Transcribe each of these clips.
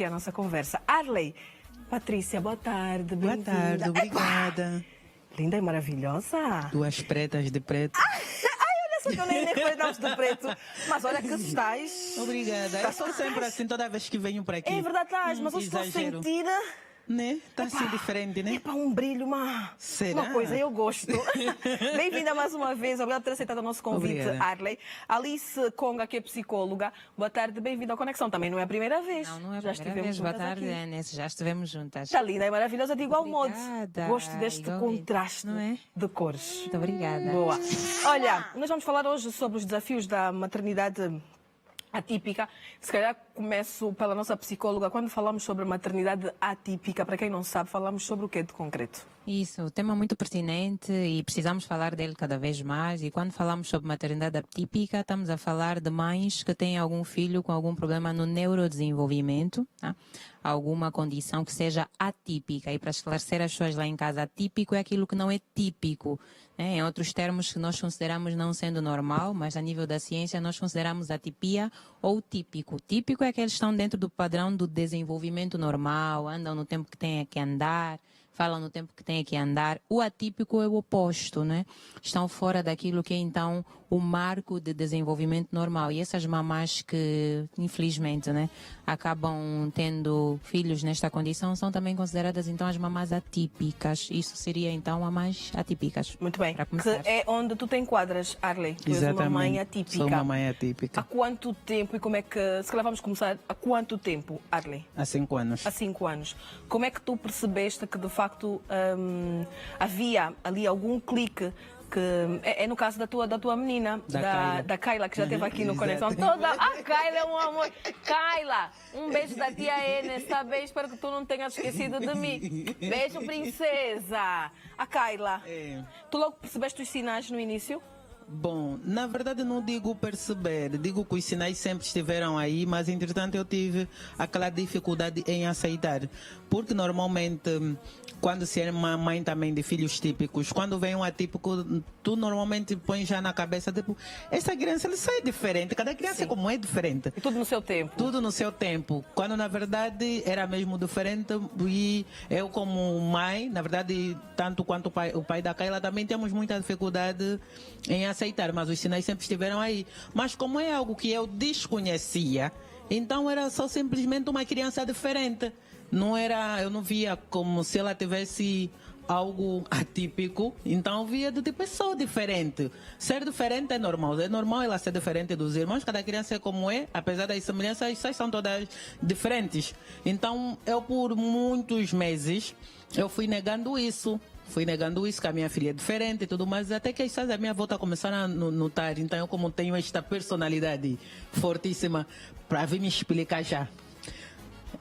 aqui a nossa conversa. Arley, Patrícia, boa tarde, Boa bem-vinda. tarde, obrigada. Linda e maravilhosa. Duas pretas de preto. Olha só que eu nem reconheço do preto. Mas olha que estás... Obrigada. Eu sou sempre assim toda vez que venho para aqui. É verdade, estás, mas hoje estou a exagero. sentir... Né? Tá assim diferente, né? É para um brilho, Será? uma coisa, eu gosto. Bem-vinda mais uma vez, obrigada por ter aceitado o nosso convite, Obrigada. Arley. Alice Conga, que é psicóloga, boa tarde, bem-vinda ao Conexão. Também não é a primeira vez. Não é a já primeira vez. juntas Boa tarde, aqui. Inês. Já estivemos juntas. Está linda e maravilhosa de igual modo. Obrigada, Gosto deste igualmente. contraste Não é? de cores. Muito obrigada. Boa. Olha, nós vamos falar hoje sobre os desafios da maternidade atípica. Se calhar começo pela nossa psicóloga. Quando falamos sobre maternidade atípica, para quem não sabe, falamos sobre o que de concreto? Isso, tema muito pertinente e precisamos falar dele cada vez mais. E quando falamos sobre maternidade atípica, estamos a falar de mães que têm algum filho com algum problema no neurodesenvolvimento, tá? Alguma condição que seja atípica. E para esclarecer as pessoas lá em casa, atípico é aquilo que não é típico, né? Em outros termos que nós consideramos não sendo normal, mas a nível da ciência nós consideramos atipia ou típico. Típico é que eles estão dentro do padrão do desenvolvimento normal, andam no tempo que têm que andar, falam no tempo que têm que andar. O atípico é o oposto, né? Estão fora daquilo que é, então, o marco de desenvolvimento normal. E essas mamás que, infelizmente, né, acabam tendo filhos nesta condição são também consideradas, então, as mamás atípicas. Isso seria, então, mamás atípicas. Muito bem. Para Que começar. é onde tu te enquadras, Arley. Tu és uma mãe atípica. Sou uma mãe Há atípica. quanto tempo e como é que... Se calhar vamos começar. Há quanto tempo, Arley? Há 5 anos. Há 5 anos. Como é que tu percebeste que, de facto, havia ali algum clique que... É no caso da tua menina, da Kayla, que já esteve aqui no Conexão. Exato. A Kayla é um amor. Kayla, um beijo da tia Enes, tá bem? Espero que tu não tenhas esquecido de mim. Beijo, princesa. A Kayla. É. Tu logo percebeste os sinais no início? Bom, na verdade não digo perceber, digo que os sinais sempre estiveram aí, mas entretanto eu tive aquela dificuldade em aceitar. Porque normalmente, quando se é uma mãe também de filhos típicos, quando vem um atípico, tu normalmente pões já na cabeça, tipo, essa criança ele sai diferente, cada criança Sim. como é diferente. E tudo no seu tempo. Tudo no seu tempo, quando na verdade era mesmo diferente. E eu como mãe, na verdade, tanto quanto o pai da Kayla, também temos muita dificuldade em aceitar, mas os sinais sempre estiveram aí. Mas como é algo que eu desconhecia, então era só simplesmente uma criança diferente. Não era, eu não via como se ela tivesse algo atípico, então eu via do tipo, é só diferente. Ser diferente é normal ela ser diferente dos irmãos, cada criança é como é, apesar das semelhanças, essas são todas diferentes. Então eu por muitos meses, eu fui negando isso, que a minha filha é diferente e tudo mais, até que as a minha avó começaram a notar. Então eu, como tenho esta personalidade fortíssima, para vir me explicar já,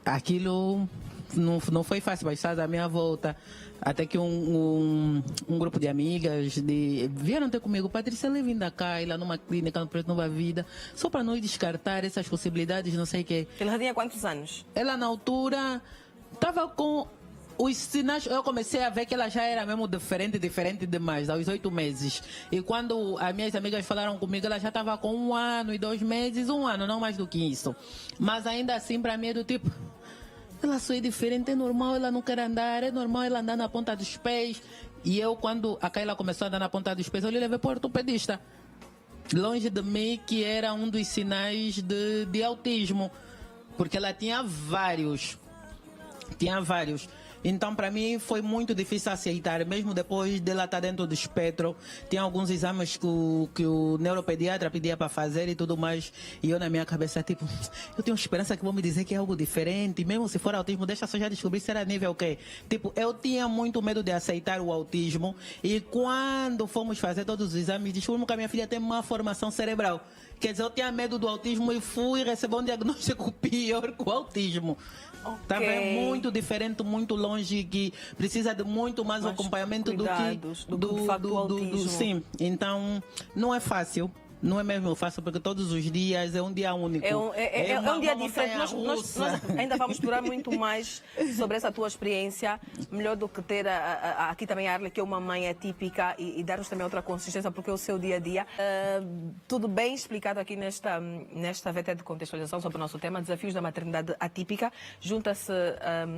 aquilo não foi fácil, mas a minha volta, até que um grupo de amigas vieram ter comigo, Patrícia, levem da Kayla numa clínica no Preto Nova Vida, só para não descartar essas possibilidades, não sei o quê. Ele já tinha quantos anos? Ela na altura estava com os sinais, eu comecei a ver que ela já era mesmo diferente demais, aos 8 meses. E quando as minhas amigas falaram comigo, ela já estava com 1 ano e 2 meses, 1 ano, não mais do que isso. Mas ainda assim, para mim, é do tipo, ela só é diferente, é normal ela não quer andar, é normal ela andar na ponta dos pés. E eu, quando a Kayla começou a andar na ponta dos pés, eu lhe levei para o ortopedista. Longe de mim, que era um dos sinais de autismo, porque ela tinha vários. Então, para mim, foi muito difícil aceitar, mesmo depois dela estar dentro do espectro. Tinha alguns exames que o neuropediatra pedia para fazer e tudo mais. E eu, na minha cabeça, tipo, eu tenho esperança que vão me dizer que é algo diferente. Mesmo se for autismo, deixa só já descobrir se era nível o quê. Tipo, eu tinha muito medo de aceitar o autismo. E quando fomos fazer todos os exames, descobrimos que a minha filha tem uma formação cerebral. Quer dizer, eu tinha medo do autismo e fui receber um diagnóstico pior que o autismo. Estava muito diferente, muito longe, que precisa de muito mais acompanhamento cuidados, do que do autismo. sim. Então, não é fácil. não é mesmo fácil, porque todos os dias é um dia único. É uma um dia diferente. montanha-russa. Nós ainda vamos explorar muito mais sobre essa tua experiência, melhor do que ter aqui também a Arley, que é uma mãe atípica, e dar-nos também outra consistência, porque é o seu dia a dia. Tudo bem explicado aqui nesta VT de contextualização sobre o nosso tema, desafios da maternidade atípica. Junta-se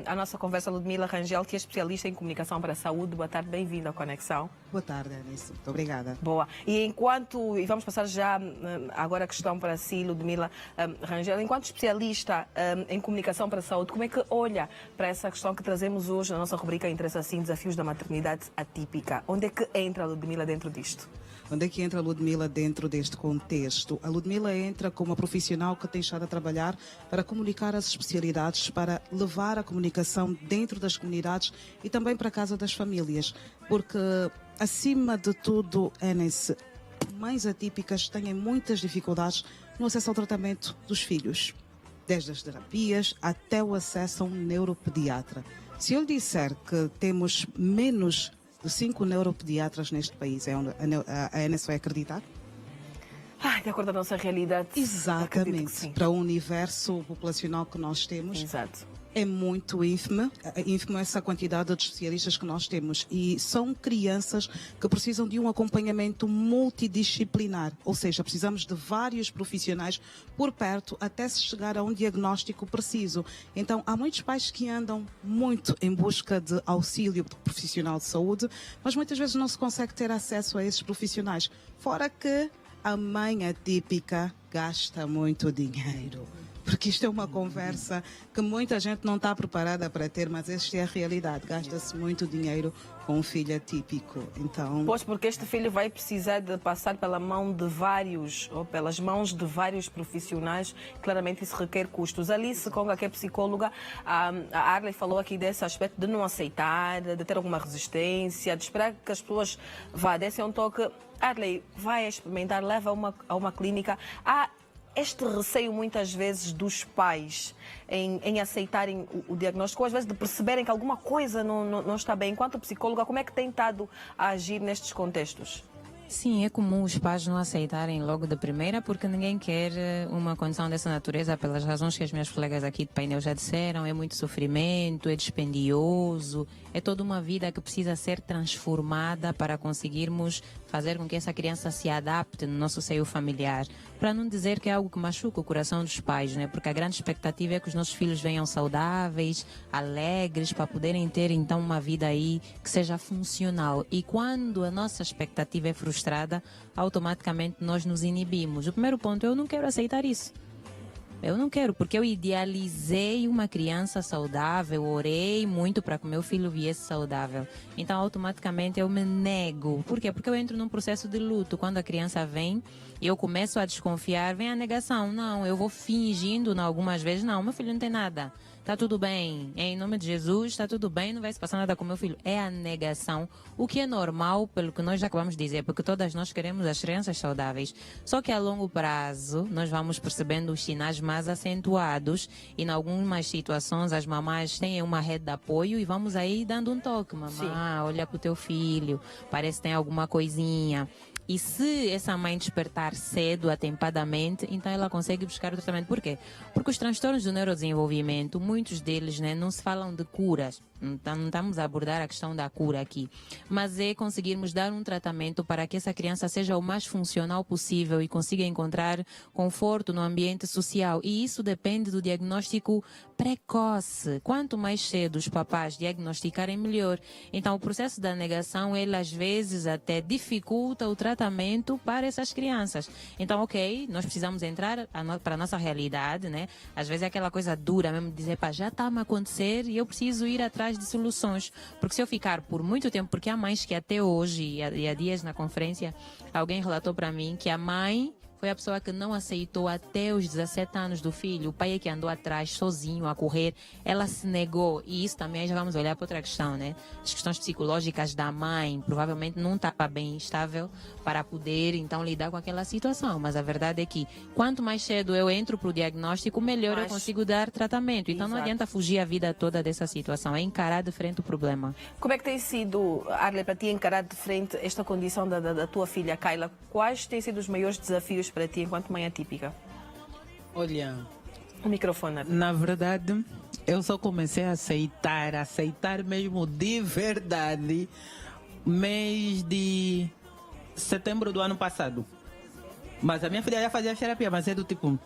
à nossa conversa Ludmila Rangel, que é especialista em comunicação para a saúde. Boa tarde, bem-vinda à Conexão. Boa tarde, Anice. Muito obrigada. Boa. E vamos passar já agora a questão para si, Ludmila Rangel. Enquanto especialista em comunicação para a saúde, como é que olha para essa questão que trazemos hoje na nossa rubrica Interessa Assim, desafios da maternidade atípica? Onde é que entra a Ludmila dentro disto? Onde é que entra a Ludmila dentro deste contexto? A Ludmila entra como uma profissional que tem estado a trabalhar para comunicar as especialidades, para levar a comunicação dentro das comunidades e também para a casa das famílias. Porque, acima de tudo, Anice, mães atípicas têm muitas dificuldades no acesso ao tratamento dos filhos, desde as terapias até o acesso a um neuropediatra. Se eu lhe disser que temos menos de 5 neuropediatras neste país, a Anice vai acreditar? De acordo com a nossa realidade. Exatamente. Para o universo populacional que nós temos. Exato. É muito ínfima essa quantidade de especialistas que nós temos, e são crianças que precisam de um acompanhamento multidisciplinar, ou seja, precisamos de vários profissionais por perto até se chegar a um diagnóstico preciso. Então, há muitos pais que andam muito em busca de auxílio profissional de saúde, mas muitas vezes não se consegue ter acesso a esses profissionais, fora que a mãe atípica gasta muito dinheiro. Porque isto é uma conversa que muita gente não está preparada para ter, mas esta é a realidade. Gasta-se muito dinheiro com um filho atípico. Então... Pois, porque este filho vai precisar de passar pela mão de vários, ou pelas mãos de vários profissionais. Claramente isso requer custos. Alice Conga, que é psicóloga, a Arley falou aqui desse aspecto de não aceitar, de ter alguma resistência, de esperar que as pessoas dessem um toque. Arley, vai experimentar, leva a uma clínica. Há este receio muitas vezes dos pais em aceitarem o diagnóstico, ou às vezes de perceberem que alguma coisa não está bem. Enquanto psicóloga, como é que tem estado a agir nestes contextos? Sim, é comum os pais não aceitarem logo de primeira, porque ninguém quer uma condição dessa natureza, pelas razões que as minhas colegas aqui de painel já disseram. É muito sofrimento, é dispendioso, é toda uma vida que precisa ser transformada para conseguirmos fazer com que essa criança se adapte no nosso seio familiar. Para não dizer que é algo que machuca o coração dos pais, né? Porque a grande expectativa é que os nossos filhos venham saudáveis, alegres, para poderem ter então uma vida aí que seja funcional. E quando a nossa expectativa é frustrada, automaticamente nós nos inibimos. O primeiro ponto, eu não quero aceitar isso. Eu não quero, porque eu idealizei uma criança saudável, orei muito para que meu filho viesse saudável. Então, automaticamente, eu me nego. Por quê? Porque eu entro num processo de luto. Quando a criança vem, eu começo a desconfiar, vem a negação. Não, eu vou fingindo, algumas vezes, não, meu filho não tem nada. Está tudo bem, em nome de Jesus, está tudo bem, não vai se passar nada com meu filho. É a negação, o que é normal, pelo que nós já acabamos de dizer, porque todas nós queremos as crianças saudáveis. Só que a longo prazo, nós vamos percebendo os sinais mais acentuados, e em algumas situações as mamás têm uma rede de apoio e vamos aí dando um toque. Mamãe, olha para o teu filho, parece que tem alguma coisinha. E se essa mãe despertar cedo, atempadamente, então ela consegue buscar o tratamento. Por quê? Porque os transtornos do neurodesenvolvimento, muitos deles, não se falam de curas. Não estamos a abordar a questão da cura aqui. Mas é conseguirmos dar um tratamento para que essa criança seja o mais funcional possível e consiga encontrar conforto no ambiente social. E isso depende do diagnóstico precoce. Quanto mais cedo os papás diagnosticarem, melhor. Então, o processo da negação, ele às vezes até dificulta o tratamento para essas crianças. Então, ok, nós precisamos entrar para a nossa realidade, né? Às vezes é aquela coisa dura mesmo, de dizer, pá, já está a acontecer e eu preciso ir atrás de soluções. Porque se eu ficar por muito tempo, porque há mães que até hoje, e há dias na conferência, alguém relatou para mim que a mãe foi a pessoa que não aceitou até os 17 anos do filho. O pai é que andou atrás, sozinho, a correr. Ela se negou. E isso também já vamos olhar para outra questão, né? As questões psicológicas da mãe. Provavelmente não estava bem estável para poder, então, lidar com aquela situação. Mas a verdade é que, quanto mais cedo eu entro para o diagnóstico, melhor eu consigo dar tratamento. Então, não adianta fugir a vida toda dessa situação. É encarar de frente o problema. Como é que tem sido, Arley, para ti encarar de frente esta condição da tua filha, Kayla? Quais têm sido os maiores desafios para ti enquanto mãe atípica? Olha, O microfone. na verdade, eu só comecei a aceitar mesmo de verdade, mês de setembro do ano passado. Mas a minha filha já fazia terapia, mas é do tipo,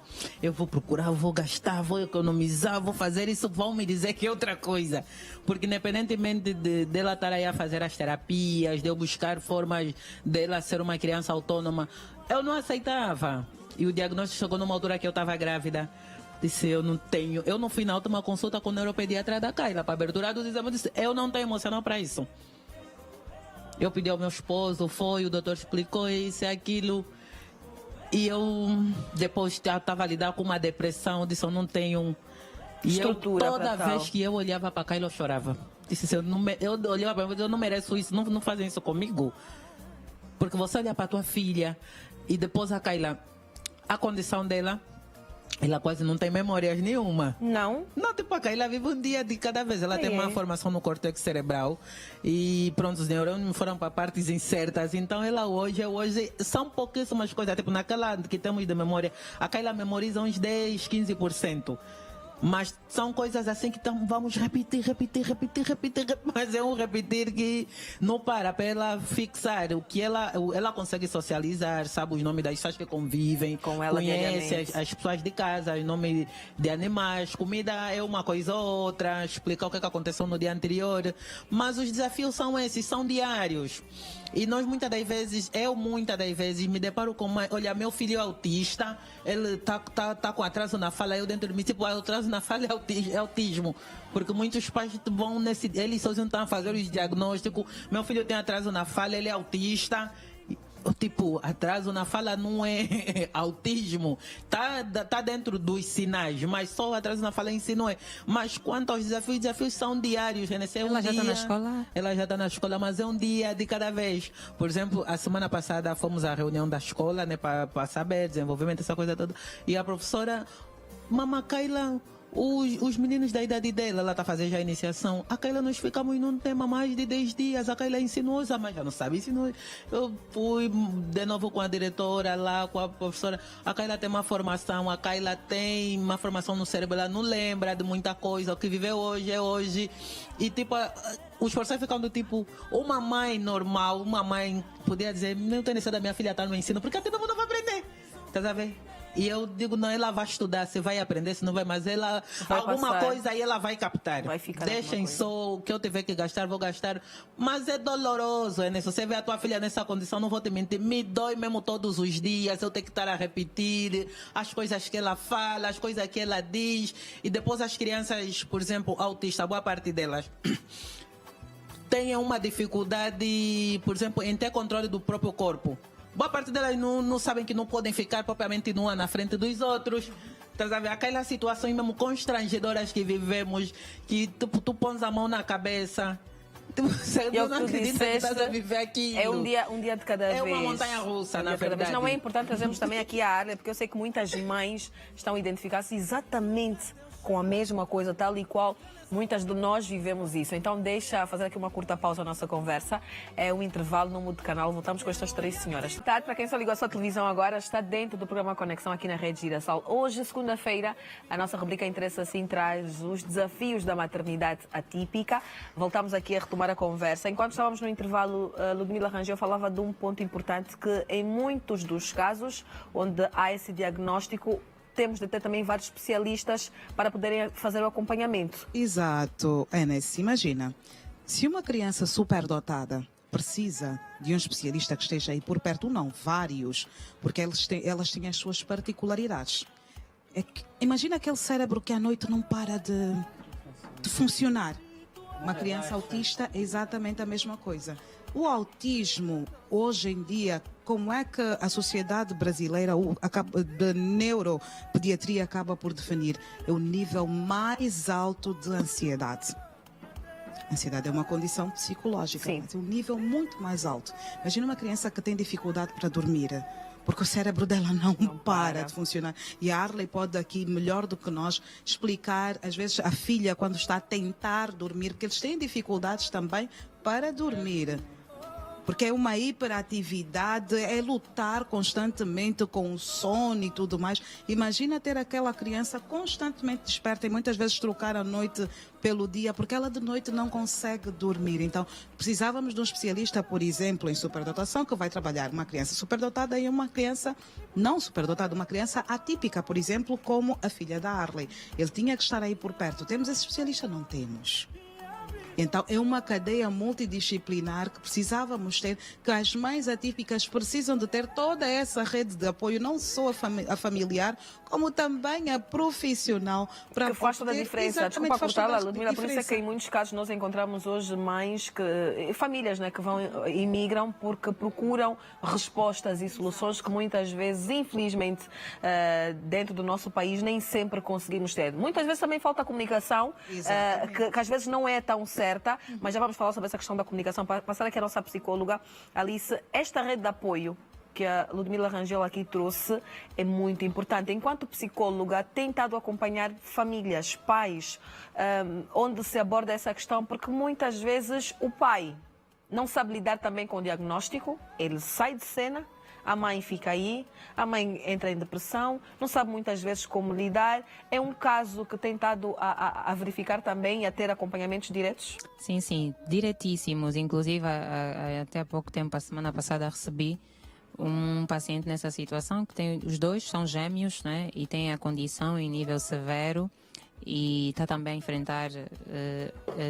eu vou procurar, vou gastar, vou economizar, vou fazer isso, vão me dizer que é outra coisa. Porque independentemente dela estar aí a fazer as terapias, de eu buscar formas dela ser uma criança autônoma, eu não aceitava. E o diagnóstico chegou numa altura que eu estava grávida. Disse, eu não tenho. Eu no final de uma consulta com o neuropediatra da Kayla, para abertura dos exames, disse, eu não tenho emocional para isso. Eu pedi ao meu esposo, o doutor explicou isso e aquilo. E eu depois estava a lidar com uma depressão, disse, eu não tenho. E Estrutura eu, toda pra vez tal. que eu olhava para Kayla, eu chorava. Disse, eu olhava para ela, eu não mereço isso, não fazem isso comigo. Porque você olha para tua filha e depois a Kayla, a condição dela, ela quase não tem memórias nenhuma. Não? Não, tipo, a Kayla vive um dia de cada vez. Ela tem uma formação no córtex cerebral e pronto, os neurônios foram para partes incertas. Então ela hoje são pouquíssimas coisas. Tipo, naquela que temos de memória, a Kayla memoriza uns 10, 15%. Mas são coisas assim que vamos repetir. Mas é um repetir que não para ela fixar. O que ela consegue socializar, sabe os nomes das pessoas que convivem, Com ela conhece diariamente. as pessoas de casa, os nomes de animais, comida é uma coisa ou outra, explicar o que aconteceu no dia anterior. Mas os desafios são esses, são diários. E nós muitas das vezes me deparo com olha, meu filho é autista, ele tá com atraso na fala, eu dentro de mim, tipo, atraso na fala é autismo. Porque muitos pais vão eles sozinhos estão a fazer os diagnósticos, meu filho tem atraso na fala, ele é autista. Tipo, atraso na fala não é autismo, tá dentro dos sinais, mas só o atraso na fala em si não é. Mas quanto aos desafios são diários, né? Ela já está na escola? Ela já está na escola, mas é um dia de cada vez. Por exemplo, a semana passada fomos à reunião da escola, né, para saber desenvolvimento, essa coisa toda, e a professora, Mama Kayla, os meninos da idade dela, ela está fazendo já a iniciação. A Kayla nós ficamos num tema mais de 10 dias. A Kayla ensinou, mas já não sabe ensinou. Eu fui de novo com a diretora lá, com a professora. A Kayla tem uma formação, a Kayla tem uma formação no cérebro, ela não lembra de muita coisa. O que viveu hoje é hoje. E tipo, os professores ficam do tipo, uma mãe normal, uma mãe podia dizer, não tem necessidade da minha filha estar no ensino, porque todo mundo vai aprender. Tá a ver? E eu digo, não, ela vai estudar, você vai aprender, se não vai, mas ela, vai alguma passar. coisa aí ela vai captar. Vai ficar Deixem alguma coisa. só o que eu tiver que gastar, vou gastar. Mas é doloroso, é nisso. Você vê a tua filha nessa condição, não vou te mentir, me dói mesmo todos os dias, eu tenho que estar a repetir as coisas que ela fala, as coisas que ela diz. E depois as crianças, por exemplo, autistas, boa parte delas têm uma dificuldade, por exemplo, em ter controle do próprio corpo. Boa parte delas não sabem que não podem ficar propriamente nua na frente dos outros. Tá a ver? Aquelas situações mesmo constrangedoras que vivemos, que tu pões a mão na cabeça. Você E o não que tu acredita que estás a disseste viver aquilo. é um dia de cada vez. É uma montanha russa, na verdade. Não é importante trazermos também aqui a Arley, porque eu sei que muitas mães estão a identificar-se exatamente com a mesma coisa, tal e qual muitas de nós vivemos isso. Então deixa fazer aqui uma curta pausa à nossa conversa. É um intervalo, não mude de canal. Voltamos com estas três senhoras. Tarde, para quem só ligou a sua televisão agora, está dentro do programa Conexão aqui na Rede Girassol. Hoje, segunda-feira, a nossa rubrica Interessa Assim traz os desafios da maternidade atípica. Voltamos aqui a retomar a conversa. Enquanto estávamos no intervalo, Ludmila Rangel falava de um ponto importante, que em muitos dos casos onde há esse diagnóstico, temos de ter também vários especialistas para poderem fazer o acompanhamento. Exato. Enes, imagina, se uma criança superdotada precisa de um especialista que esteja aí por perto, não, vários, porque elas têm as suas particularidades. Imagina aquele cérebro que à noite não para de funcionar. Uma criança autista é exatamente a mesma coisa. O autismo, hoje em dia, como é que a sociedade brasileira, de neuropediatria, acaba por definir? É o nível mais alto de ansiedade. A ansiedade é uma condição psicológica, Sim. mas é um nível muito mais alto. Imagina uma criança que tem dificuldade para dormir, porque o cérebro dela não para de funcionar. E a Arley pode aqui, melhor do que nós, explicar, às vezes, a filha quando está a tentar dormir, porque eles têm dificuldades também para dormir. Porque é uma hiperatividade, é lutar constantemente com o sono e tudo mais. Imagina ter aquela criança constantemente desperta e muitas vezes trocar a noite pelo dia, porque ela de noite não consegue dormir. Então, precisávamos de um especialista, por exemplo, em superdotação, que vai trabalhar uma criança superdotada e uma criança não superdotada, uma criança atípica, por exemplo, como a filha da Arley. Ele tinha que estar aí por perto. Temos esse especialista? Não temos. Então, é uma cadeia multidisciplinar que precisávamos ter, que as mães atípicas precisam de ter toda essa rede de apoio, não só a familiar, como também a profissional. Que faz toda a diferença. Exatamente, Desculpa faz toda cortá-la, a Ludmila, por isso é diferença. que em muitos casos nós encontramos hoje mães, famílias, né, que imigram porque procuram respostas e soluções que muitas vezes, infelizmente, dentro do nosso país nem sempre conseguimos ter. Muitas vezes também falta comunicação, que às vezes não é tão certa, mas já vamos falar sobre essa questão da comunicação. Passar aqui a nossa psicóloga, Alice, esta rede de apoio que a Ludmila Rangel aqui trouxe é muito importante. Enquanto psicóloga, tem estado a acompanhar famílias, pais, onde se aborda essa questão, porque muitas vezes o pai não sabe lidar também com o diagnóstico, ele sai de cena, a mãe fica aí, a mãe entra em depressão, não sabe muitas vezes como lidar. É um caso que tem estado a verificar também e a ter acompanhamentos diretos? Sim, sim, diretíssimos. Inclusive, até há pouco tempo, a semana passada, recebi um paciente nessa situação que tem, os dois são gêmeos, né? E tem a condição em nível severo e está também a enfrentar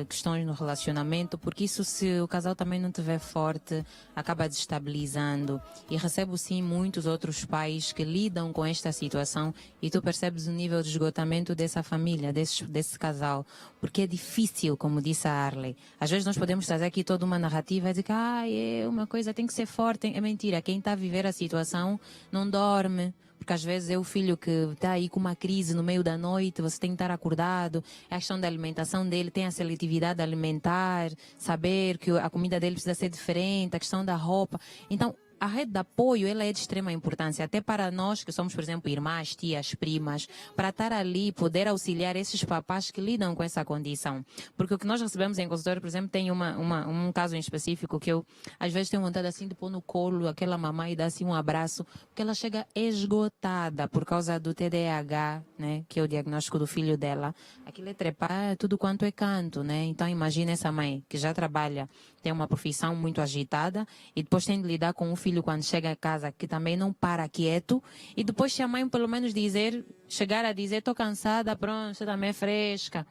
questões no relacionamento, porque isso, se o casal também não estiver forte, acaba desestabilizando. E recebo sim muitos outros pais que lidam com esta situação e tu percebes o nível de esgotamento dessa família, desse casal, porque é difícil, como disse a Arley. Às vezes nós podemos trazer aqui toda uma narrativa e dizer que uma coisa tem que ser forte. É mentira, quem está a viver a situação não dorme. Porque às vezes é o filho que está aí com uma crise no meio da noite, você tem que estar acordado, é a questão da alimentação dele, tem a seletividade alimentar, saber que a comida dele precisa ser diferente, a questão da roupa. Então, a rede de apoio, ela é de extrema importância, até para nós que somos, por exemplo, irmãs, tias, primas, para estar ali, poder auxiliar esses papás que lidam com essa condição. Porque o que nós recebemos em consultório, por exemplo, tem um caso em específico que eu, às vezes, tenho vontade assim de pôr no colo aquela mamãe e dar assim um abraço, porque ela chega esgotada por causa do TDAH, né, que é o diagnóstico do filho dela. Aquilo é trepar tudo quanto é canto, né? Então, imagina essa mãe que já trabalha, tem uma profissão muito agitada e depois tem de lidar com um filho quando chega a casa que também não para quieto, e depois se a mãe pelo menos chegar a dizer estou cansada, pronto, você também é fresca,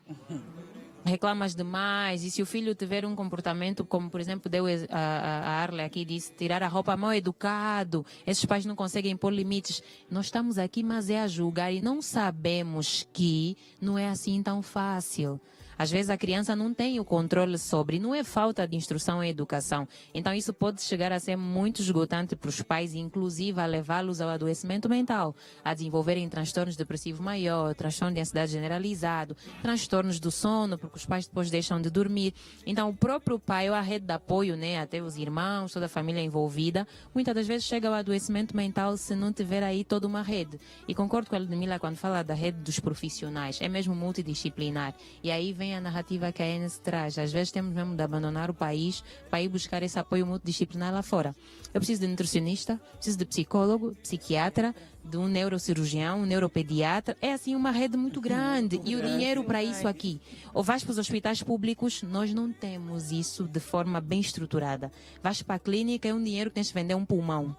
reclamas demais. E se o filho tiver um comportamento como, por exemplo, deu a Arley aqui, disse tirar a roupa mal educado, esses pais não conseguem pôr limites. Nós estamos aqui, mas é a julgar e não sabemos que não é assim tão fácil. Às vezes a criança não tem o controle sobre, não é falta de instrução e educação. Então isso pode chegar a ser muito esgotante para os pais, inclusive a levá-los ao adoecimento mental, a desenvolverem transtornos depressivos maior, transtorno de ansiedade generalizado, transtornos do sono, porque os pais depois deixam de dormir. Então o próprio pai ou a rede de apoio, né, até os irmãos, toda a família envolvida, muitas das vezes chega ao adoecimento mental se não tiver aí toda uma rede. E concordo com a Ludmila quando fala da rede dos profissionais, é mesmo multidisciplinar. E aí vem a narrativa que a Enes traz. Às vezes temos mesmo de abandonar o país para ir buscar esse apoio multidisciplinar lá fora. Eu preciso de nutricionista, preciso de psicólogo, psiquiatra, de um neurocirurgião, um neuropediatra. É assim uma rede muito grande. E o dinheiro para isso aqui. Ou vais para os hospitais públicos, nós não temos isso de forma bem estruturada. Vais para a clínica, é um dinheiro que tens de vender um pulmão.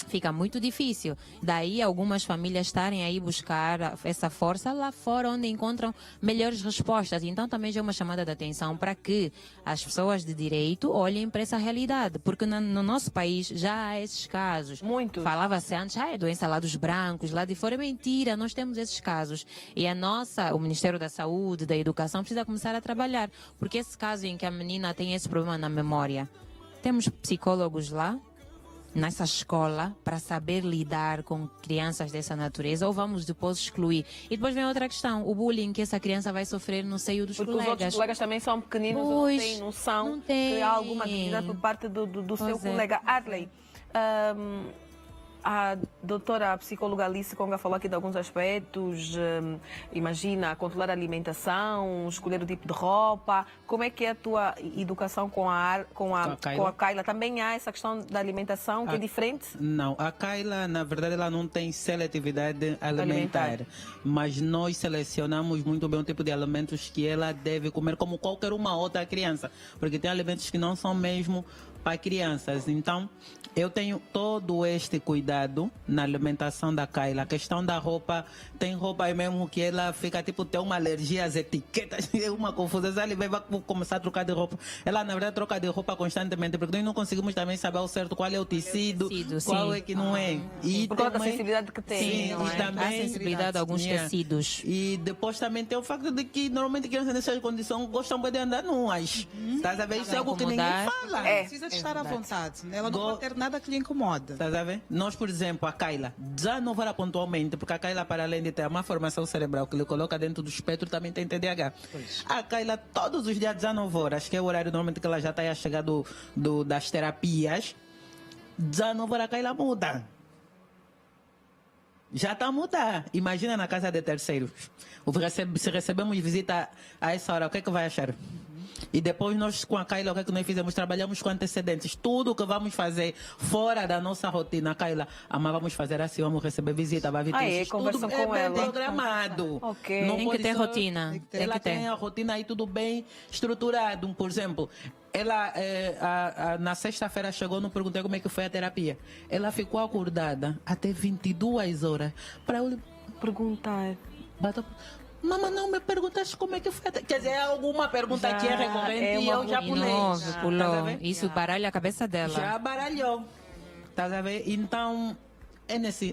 Fica muito difícil. Daí algumas famílias estarem aí buscar essa força lá fora, onde encontram melhores respostas. Então também já é uma chamada de atenção para que as pessoas de direito olhem para essa realidade, porque no nosso país já há esses casos. Muitos. Falava-se antes, é doença lá dos brancos, lá de fora. É mentira, nós temos esses casos. E o Ministério da Saúde, da Educação, precisa começar a trabalhar, porque esse caso em que a menina tem esse problema na memória, Temos psicólogos lá, nessa escola, para saber lidar com crianças dessa natureza, ou vamos depois excluir? E depois vem outra questão, o bullying que essa criança vai sofrer no seio dos Porque os outros colegas. colegas também são pequeninos e Pois, não têm noção não que há têm. alguma atividade por parte do seu Pois é. colega. Arley, a doutora psicóloga Alice Conga falou aqui de alguns aspectos, imagina, controlar a alimentação, escolher o tipo de roupa. Como é que é a tua educação com a Kayla? Também há essa questão da alimentação que é diferente? Não, a Kayla, na verdade, ela não tem seletividade alimentar, mas nós selecionamos muito bem o tipo de alimentos que ela deve comer, como qualquer uma outra criança, porque tem alimentos que não são mesmo para crianças. Então, eu tenho todo este cuidado na alimentação da Kayla. A questão da roupa, tem roupa aí mesmo que ela fica, tipo, tem uma alergia às etiquetas, é uma confusão. Ela vai começar a trocar de roupa. Ela, na verdade, troca de roupa constantemente, porque nós não conseguimos também saber ao certo qual é o tecido, qual é que não é. E Por causa da também- sensibilidade que tem. Sim, não e é? também- Há sensibilidade a alguns tecidos. E depois também tem o facto de que normalmente crianças nessas condições gostam de andar nuas. Estás a ver? Isso é algo que ninguém Incomodar. fala. É. Precisa de estar à vontade. Ela não Go- pode ter nada que lhe incomoda. Estás a ver? Nós, por exemplo, a Kayla, 19 horas pontualmente, porque a Kayla, para além de ter uma formação cerebral que lhe coloca dentro do espectro, também tem TDAH. A Kayla, todos os dias, 19 horas, que é o horário normalmente que ela já está a chegar das terapias, 19 horas a Kayla muda. Já está a mudar. Imagina na casa de terceiros. Se recebemos visita a essa hora, o que é que vai achar? E depois nós, com a Kayla, o que é que nós fizemos? Trabalhamos com antecedentes. Tudo que vamos fazer fora da nossa rotina, Kayla, vamos fazer assim, vamos receber visita, vai vir testes, conversam tudo com é ela. bem programado. Ok. Não Tem que pode ter só- rotina. Tem Ela que ter. tem a rotina aí tudo bem estruturado. Por exemplo, ela na sexta-feira chegou, não perguntei como é que foi a terapia. Ela ficou acordada até 22 horas para eu Perguntar. bater. Mamãe, não me perguntaste como é que foi. Quer dizer, é alguma pergunta Já que é recorrente é e uma eu já rotina. pulei. Novo, Estás a pulou. ver? Isso baralha a cabeça dela. Já baralhou. Estás a ver? Então,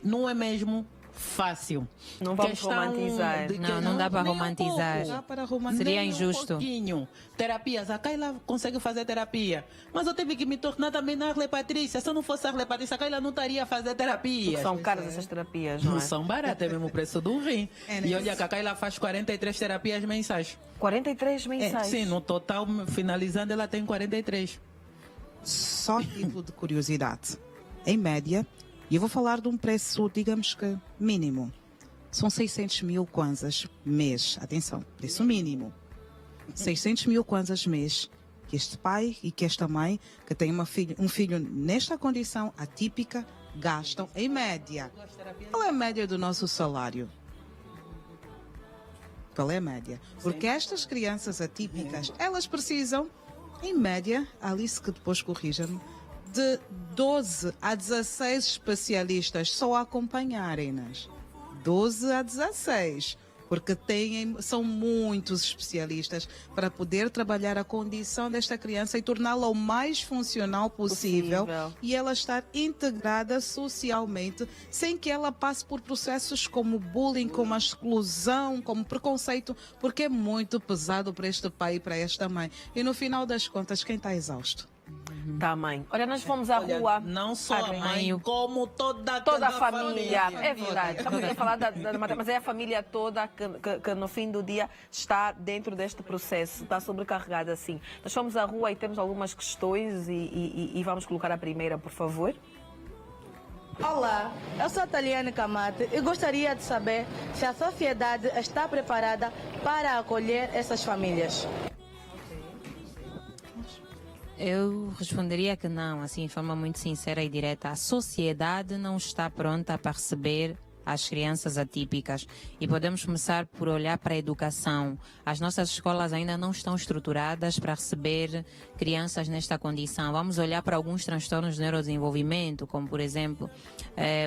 não é mesmo fácil. Não vamos romantizar. de que Não dá para nem um romantizar. pouco. Dá para romantizar. Seria Nem injusto. Um pouquinho. Terapias. A Kayla consegue fazer terapia. Mas eu tive que me tornar também na Arle Patrícia. Se eu não fosse a Arle Patrícia, a Kayla não estaria a fazer terapia. São caras essas terapias, não Não é? são baratas, é mesmo o preço do rim. É, E olha que a Kayla faz 43 terapias mensais. 43 mensais. Sim, no total, finalizando, ela tem 43. Só título de curiosidade. Em média, e eu vou falar de um preço, digamos que mínimo. São 600 mil kwanzas mês. Atenção, preço mínimo. 600 mil kwanzas mês. Que este pai e que esta mãe, que tem um filho nesta condição atípica, gastam em média. Qual é a média do nosso salário? Qual é a média? Porque estas crianças atípicas, elas precisam, em média, Alice que depois corrija-me, de 12 a 16 especialistas só a acompanharem-nas. 12 a 16. Porque são muitos especialistas para poder trabalhar a condição desta criança e torná-la o mais funcional possível e ela estar integrada socialmente sem que ela passe por processos como bullying, como a exclusão, como preconceito, porque é muito pesado para este pai e para esta mãe. E no final das contas, quem está exausto? Tá, mãe. Olha, nós fomos à Olha, rua. não só a Arley. mãe, como toda Toda a a família, é verdade. Estamos a falar mas é a família toda que no fim do dia está dentro deste processo, está sobrecarregada assim. Nós fomos à rua e temos algumas questões e vamos colocar a primeira, por favor. Olá, eu sou a Taliane Camate e gostaria de saber se a sociedade está preparada para acolher essas famílias. Eu responderia que não, assim, de forma muito sincera e direta. A sociedade não está pronta para receber as crianças atípicas. E podemos começar por olhar para a educação. As nossas escolas ainda não estão estruturadas para receber crianças nesta condição. Vamos olhar para alguns transtornos de neurodesenvolvimento, como, por exemplo,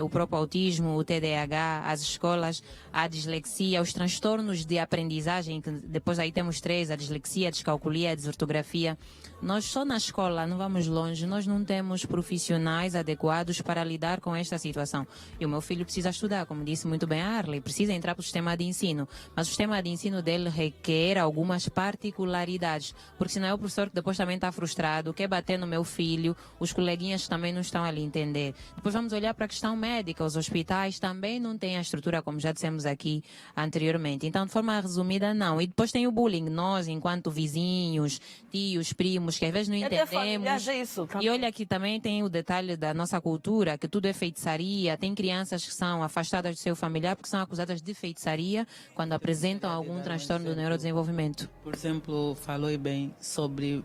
o próprio autismo, o TDAH, as escolas, a dislexia, os transtornos de aprendizagem, que depois aí temos 3, a dislexia, a descalculia, a desortografia. Nós só na escola, não vamos longe, nós não temos profissionais adequados para lidar com esta situação. E o meu filho precisa estudar, como disse muito bem a Arley, precisa entrar para o sistema de ensino, mas o sistema de ensino dele requer algumas particularidades, porque senão é o professor que depois também está frustrado, quer bater no meu filho, os coleguinhas também não estão ali a entender. Depois vamos olhar para a questão médica, os hospitais também não têm a estrutura, como já dissemos aqui anteriormente. Então, de forma resumida, não. E depois tem o bullying, nós, enquanto vizinhos, tios, primos, que às vezes não E até entendemos. familiares, é isso. E olha que também tem o detalhe da nossa cultura, que tudo é feitiçaria. Tem crianças que são afastadas do seu familiar porque são acusadas de feitiçaria quando apresentam algum transtorno do neurodesenvolvimento. Por exemplo, falou bem sobre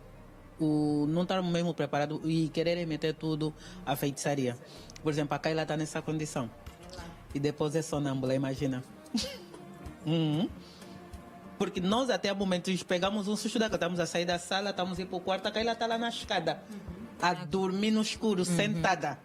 o não estar mesmo preparado e quererem meter tudo à feitiçaria. Por exemplo, a Kayla está nessa condição. E depois é sonâmbula, imagina. Porque nós até momentos pegamos um susto daqui, estamos a sair da sala, estamos a ir para o quarto, a Kayla está lá na escada, a dormir no escuro, sentada.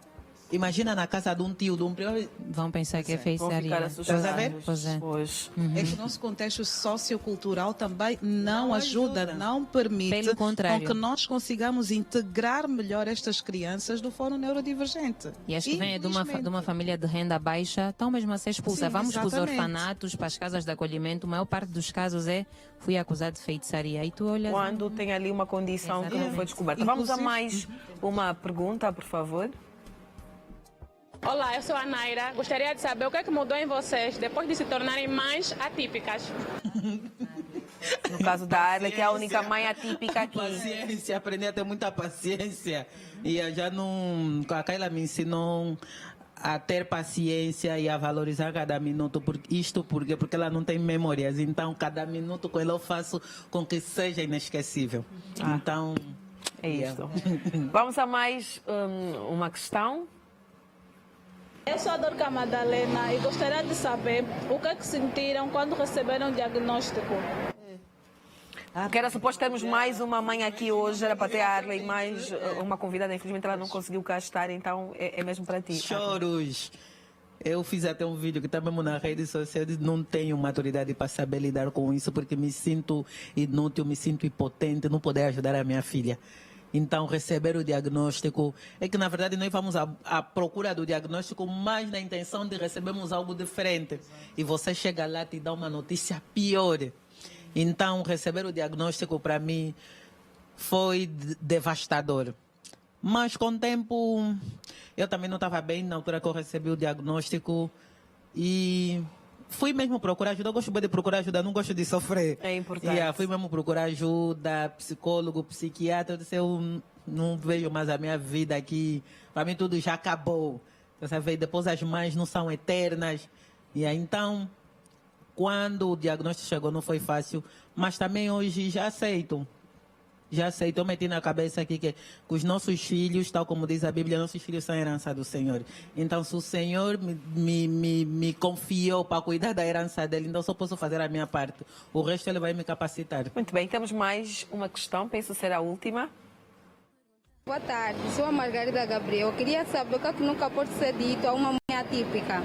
Imagina na casa de um tio, de um primo. Vão pensar que é Vão feitiçaria. ficar assustados. Estás a ver? Pois é. Pois. É que o nosso contexto sociocultural também não ajuda, não permite Pelo contrário. com que nós consigamos integrar melhor estas crianças do fórum neurodivergente. E acho que vem de uma Infelizmente. família de renda baixa, estão mesmo a ser expulsa. Sim, Vamos para os exatamente. orfanatos, para as casas de acolhimento. A maior parte dos casos fui acusado de feitiçaria. E tu olhas... Quando tem ali uma condição que não foi Exatamente. descoberta. Vamos a Inclusive- mais uma pergunta, por favor. Olá, eu sou a Naira. Gostaria de saber o que é que mudou em vocês depois de se tornarem mães atípicas. No caso da Arla, que é a única mãe atípica aqui. Paciência, aprendi a ter muita paciência. E eu já não. A Kayla me ensinou a ter paciência e a valorizar cada minuto. Porque ela não tem memórias. Então, cada minuto com ela eu faço com que seja inesquecível. Então. É isto. Vamos a mais uma questão. Eu sou a Dorca Madalena e gostaria de saber o que é que sentiram quando receberam o diagnóstico. Porque era suposto termos mais uma mãe aqui hoje, era para ter a Arla e mais uma convidada. Infelizmente ela não conseguiu cá estar, então é mesmo para ti. Choros. Eu fiz até um vídeo que está mesmo na rede social. Não tenho maturidade para saber lidar com isso, porque me sinto inútil, me sinto impotente, não poder ajudar a minha filha. Então, receber o diagnóstico é que, na verdade, nós vamos à procura do diagnóstico, mas na intenção de recebermos algo diferente. E você chega lá e te dá uma notícia pior. Então, receber o diagnóstico, para mim, foi devastador. Mas, com o tempo, eu também não estava bem na altura que eu recebi o diagnóstico. E fui mesmo procurar ajuda. Eu gosto bem de procurar ajuda, não gosto de sofrer. É importante. Fui mesmo procurar ajuda, psicólogo, psiquiatra. Eu disse, eu não vejo mais a minha vida aqui. Para mim tudo já acabou. Você vê, depois as mães não são eternas. Então, quando o diagnóstico chegou, não foi fácil. Mas também hoje já aceito. Já aceito, eu meti na cabeça aqui que os nossos filhos, tal como diz a Bíblia, nossos filhos são a herança do Senhor. Então, se o Senhor me confiou para cuidar da herança dele, então só posso fazer a minha parte. O resto ele vai me capacitar. Muito bem, temos mais uma questão, penso ser a última. Boa tarde, sou a Margarida Gabriel. Eu queria saber o que é que nunca pode ser dito a uma mãe atípica.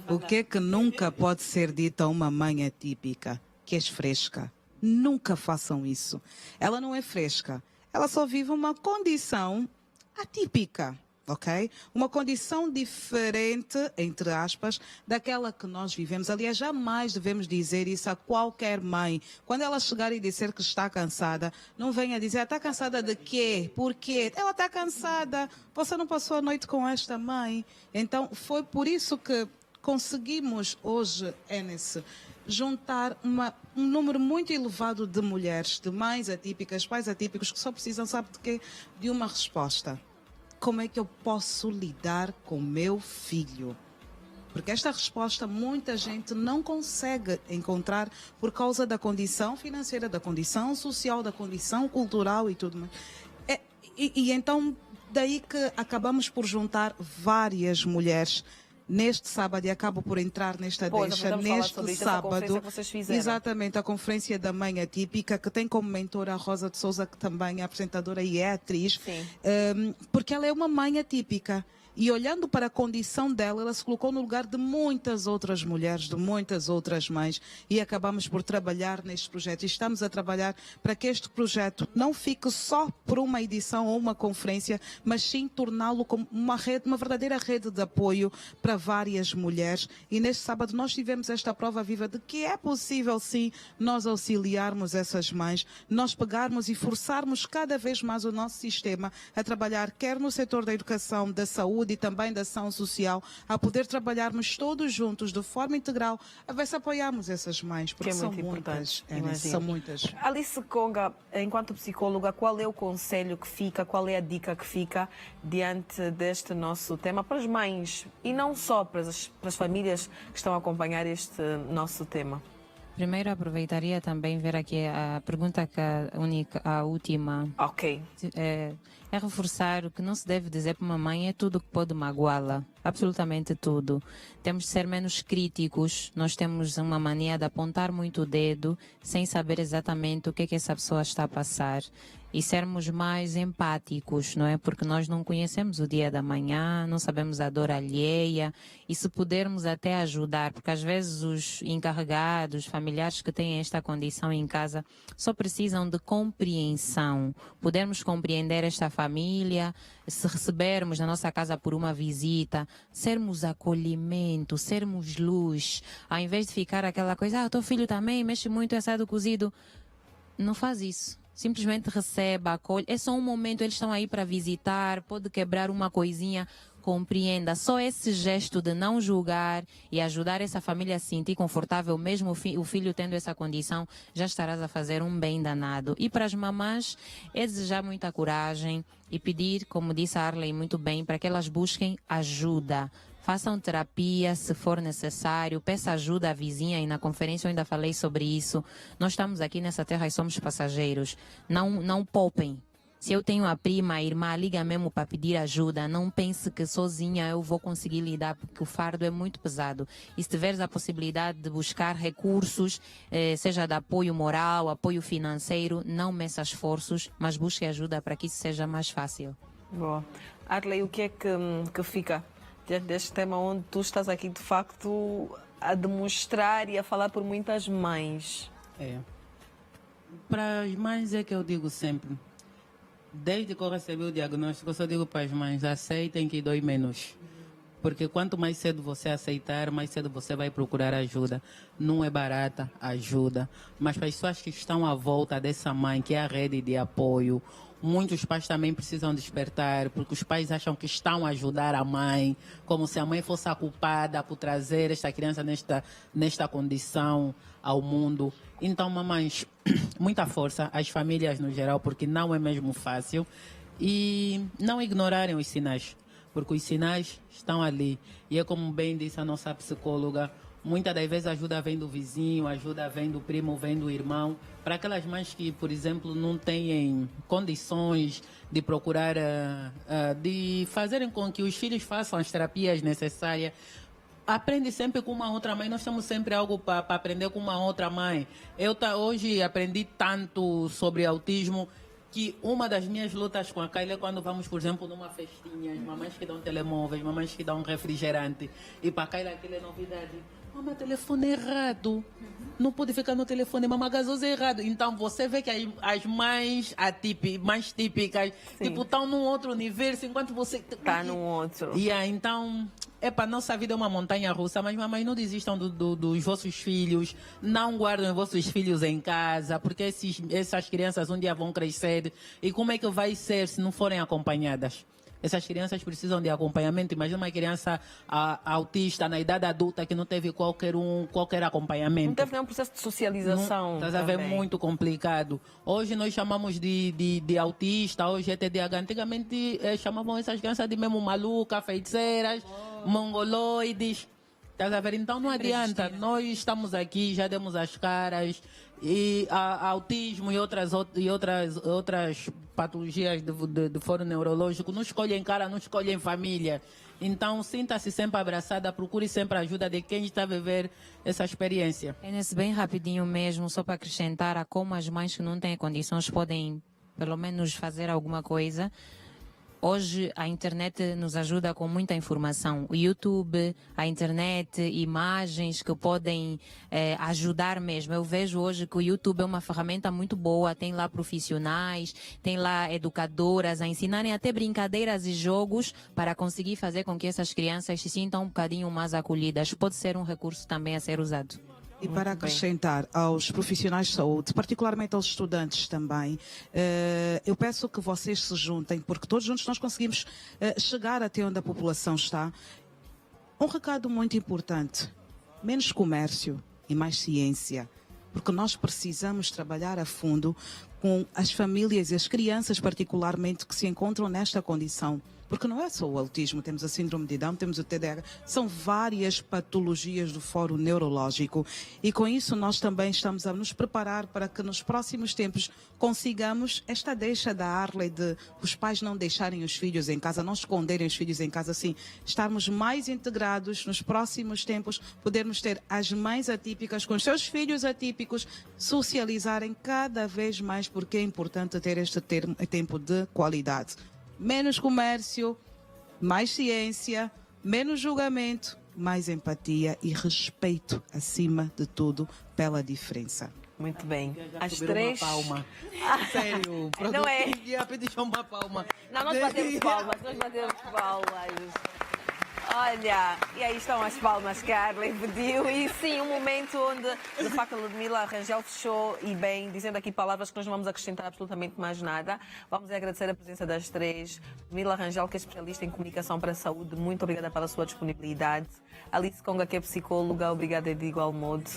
O que é que nunca pode ser dito a uma mãe atípica? Que és fresca. Nunca façam isso. Ela não é fresca. Ela só vive uma condição atípica, ok? Uma condição diferente, entre aspas, daquela que nós vivemos. Aliás, jamais devemos dizer isso a qualquer mãe. Quando ela chegar e dizer que está cansada, não venha dizer, está cansada de quê? Por quê? Ela está cansada. Você não passou a noite com esta mãe. Então, foi por isso que conseguimos hoje, Enes, juntar um número muito elevado de mulheres, de mães atípicas, pais atípicos, que só precisam, sabe de quê? De uma resposta. Como é que eu posso lidar com meu filho? Porque esta resposta muita gente não consegue encontrar por causa da condição financeira, da condição social, da condição cultural e tudo mais. E então, daí que acabamos por juntar várias mulheres neste sábado, e acabo por entrar nesta deixa, neste sábado, exatamente, a Conferência da Mãe Atípica, que tem como mentora a Rosa de Souza, que também é apresentadora e é atriz, porque ela é uma mãe atípica. E olhando para a condição dela, ela se colocou no lugar de muitas outras mulheres, de muitas outras mães, e acabamos por trabalhar neste projeto. E estamos a trabalhar para que este projeto não fique só por uma edição ou uma conferência, mas sim torná-lo como uma rede, uma verdadeira rede de apoio para várias mulheres. E neste sábado nós tivemos esta prova viva de que é possível sim nós auxiliarmos essas mães, nós pegarmos e forçarmos cada vez mais o nosso sistema a trabalhar quer no setor da educação, da saúde e também da ação social, a poder trabalharmos todos juntos de forma integral, a ver se apoiarmos essas mães, porque Que é são muito muitas, importante, são muitas. Alice Conga, enquanto psicóloga, qual é o conselho que fica, qual é a dica que fica diante deste nosso tema para as mães e não só para as famílias que estão a acompanhar este nosso tema? Primeiro aproveitaria também ver aqui a pergunta que a última Ok. é reforçar o que não se deve dizer para uma mãe é tudo que pode magoá-la, absolutamente tudo. Temos de ser menos críticos, nós temos uma mania de apontar muito o dedo sem saber exatamente o que é que essa pessoa está a passar e sermos mais empáticos, não é? Porque nós não conhecemos o dia da manhã, não sabemos a dor alheia e se pudermos até ajudar, porque às vezes os encarregados, familiares que têm esta condição em casa só precisam de compreensão. Podermos compreender esta família, se recebermos na nossa casa por uma visita, sermos acolhimento, sermos luz, ao invés de ficar aquela coisa, o teu filho também mexe muito assado cozido. Não faz isso. Simplesmente receba, acolhe. É só um momento, eles estão aí para visitar, pode quebrar uma coisinha, compreenda. Só esse gesto de não julgar e ajudar essa família a se sentir confortável, mesmo o filho tendo essa condição, já estarás a fazer um bem danado. E para as mamãs, é desejar muita coragem e pedir, como disse a Arley muito bem, para que elas busquem ajuda. Façam terapia se for necessário, peça ajuda à vizinha e na conferência eu ainda falei sobre isso. Nós estamos aqui nessa terra e somos passageiros. Não poupem. Se eu tenho a prima, a irmã, liga mesmo para pedir ajuda. Não pense que sozinha eu vou conseguir lidar, porque o fardo é muito pesado. E se tiveres a possibilidade de buscar recursos, seja de apoio moral, apoio financeiro, não meça esforços, mas busque ajuda para que isso seja mais fácil. Boa. Arley, o que é que fica diante deste tema onde tu estás aqui de facto a demonstrar e a falar por muitas mães? Para as mães é que eu digo sempre, desde que eu recebi o diagnóstico, eu só digo para as mães, aceitem que dói menos. Porque quanto mais cedo você aceitar, mais cedo você vai procurar ajuda. Não é barata a ajuda, mas para as pessoas que estão à volta dessa mãe, que é a rede de apoio, muitos pais também precisam despertar, porque os pais acham que estão a ajudar a mãe, como se a mãe fosse a culpada por trazer esta criança nesta condição ao mundo. Então, mamães, muita força às famílias no geral, porque não é mesmo fácil. E não ignorarem os sinais, porque os sinais estão ali. E é como bem disse a nossa psicóloga, muitas das vezes a ajuda vem do vizinho, a ajuda vem do primo, vem do irmão. Para aquelas mães que, por exemplo, não têm condições de procurar, de fazerem com que os filhos façam as terapias necessárias, aprende sempre com uma outra mãe. Nós temos sempre algo para aprender com uma outra mãe. Eu hoje aprendi tanto sobre autismo que uma das minhas lutas com a Kylie é quando vamos, por exemplo, numa festinha, mamães que dão telemóveis, mamães que dão refrigerante, e para a Kylie aquilo é novidade. Mamãe, telefone errado. Não pode ficar no telefone, mamãe, gasoso errado. Então você vê que as mães mais típicas, tipo, estão num outro universo, enquanto você Está num outro. Então, para nossa vida é uma montanha russa, mas mamãe, não desistam dos vossos filhos, não guardem os vossos filhos em casa, porque essas crianças um dia vão crescer. E como é que vai ser se não forem acompanhadas? Essas crianças precisam de acompanhamento. Imagina uma criança autista na idade adulta que não teve qualquer acompanhamento. Não teve nenhum processo de socialização. Estás a ver, muito complicado. Hoje nós chamamos de autista, hoje é TDAH. Antigamente chamavam essas crianças de mesmo maluca, feiticeiras, mongoloides. Estás a ver? Então não adianta. Nós estamos aqui, já demos as caras. E autismo e outras patologias de foro neurológico não escolhem cara, não escolhem família. Então sinta-se sempre abraçada, procure sempre a ajuda de quem está a viver essa experiência. É nesse bem rapidinho mesmo, só para acrescentar a como as mães que não têm condições podem pelo menos fazer alguma coisa. Hoje a internet nos ajuda com muita informação. O YouTube, a internet, imagens que podem ajudar mesmo. Eu vejo hoje que o YouTube é uma ferramenta muito boa, tem lá profissionais, tem lá educadoras a ensinarem até brincadeiras e jogos para conseguir fazer com que essas crianças se sintam um bocadinho mais acolhidas. Pode ser um recurso também a ser usado. E para acrescentar aos profissionais de saúde, particularmente aos estudantes também, eu peço que vocês se juntem, porque todos juntos nós conseguimos chegar até onde a população está. Um recado muito importante: menos comércio e mais ciência, porque nós precisamos trabalhar a fundo com as famílias e as crianças particularmente que se encontram nesta condição. Porque não é só o autismo, temos a síndrome de Down, temos o TDAH, são várias patologias do fórum neurológico. E com isso nós também estamos a nos preparar para que nos próximos tempos consigamos esta deixa da Arley de os pais não deixarem os filhos em casa, não esconderem os filhos em casa, assim, estarmos mais integrados nos próximos tempos, podermos ter as mães atípicas com os seus filhos atípicos, socializarem cada vez mais, porque é importante ter este tempo de qualidade. Menos comércio, mais ciência, menos julgamento, mais empatia e respeito, acima de tudo, pela diferença. Muito bem. As Subir três. uma palma. Sério. Não é? Ia pedir só uma palma. Não, nós batemos palmas, nós batemos palmas. Olha, e aí estão as palmas que a Arley pediu. E sim, um momento onde, de facto, a Ludmila Rangel fechou e bem, dizendo aqui palavras que nós não vamos acrescentar absolutamente mais nada. Vamos agradecer a presença das três. Ludmila Rangel, que é especialista em comunicação para a saúde, muito obrigada pela sua disponibilidade. Alice Conga, que é psicóloga, obrigada de igual modo.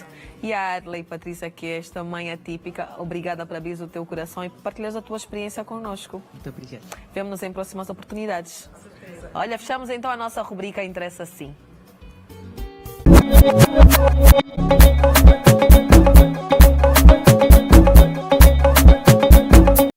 E a Arley Patrícia, que é esta mãe atípica, obrigada por abrir o teu coração e por partilhar a tua experiência connosco. Muito obrigado. Vemo-nos em próximas oportunidades. Olha, fechamos então a nossa rubrica Interessa Sim.